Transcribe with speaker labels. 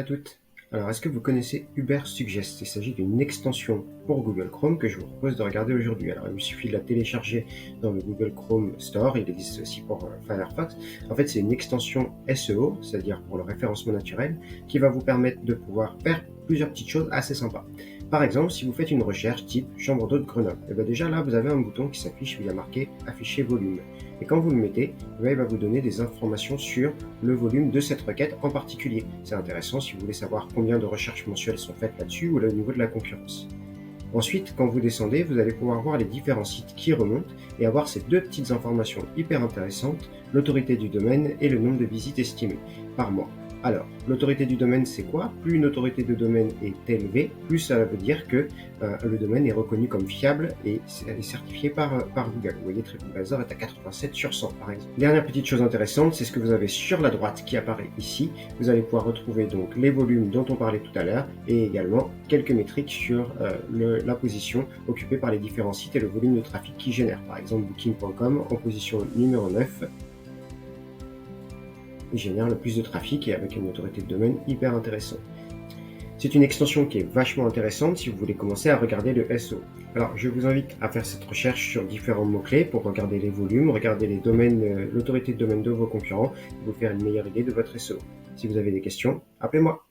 Speaker 1: à toutes. Alors, est-ce que vous connaissez Ubersuggest? Il s'agit d'une extension pour Google Chrome que je vous propose de regarder aujourd'hui. Alors, il vous suffit de la télécharger dans le Google Chrome Store. Il existe aussi pour Firefox. En fait, c'est une extension SEO, c'est-à-dire pour le référencement naturel, qui va vous permettre de pouvoir faire plusieurs petites choses assez sympas. Par exemple, si vous faites une recherche type chambre d'eau de Grenoble, et bien déjà là, vous avez un bouton qui s'affiche où il y a marqué afficher volume. Et quand vous le mettez, il va vous donner des informations sur le volume de cette requête en particulier. C'est intéressant si vous voulez savoir combien de recherches mensuelles sont faites là-dessus ou au niveau de la concurrence. Ensuite, quand vous descendez, vous allez pouvoir voir les différents sites qui remontent et avoir ces deux petites informations hyper intéressantes, l'autorité du domaine et le nombre de visites estimées par mois. Alors, l'autorité du domaine, c'est quoi? Plus une autorité de domaine est élevée, plus ça veut dire que le domaine est reconnu comme fiable et est certifié par Google. Vous voyez, TripAdvisor est à 87 sur 100, par exemple. Dernière petite chose intéressante, c'est ce que vous avez sur la droite qui apparaît ici. Vous allez pouvoir retrouver donc les volumes dont on parlait tout à l'heure et également quelques métriques sur la position occupée par les différents sites et le volume de trafic qu'ils génèrent. Par exemple, Booking.com en position numéro 9. Il génère le plus de trafic et avec une autorité de domaine hyper intéressante. C'est une extension qui est vachement intéressante si vous voulez commencer à regarder le SEO. Alors, je vous invite à faire cette recherche sur différents mots-clés pour regarder les volumes, regarder les domaines, l'autorité de domaine de vos concurrents et vous faire une meilleure idée de votre SEO. Si vous avez des questions, appelez-moi.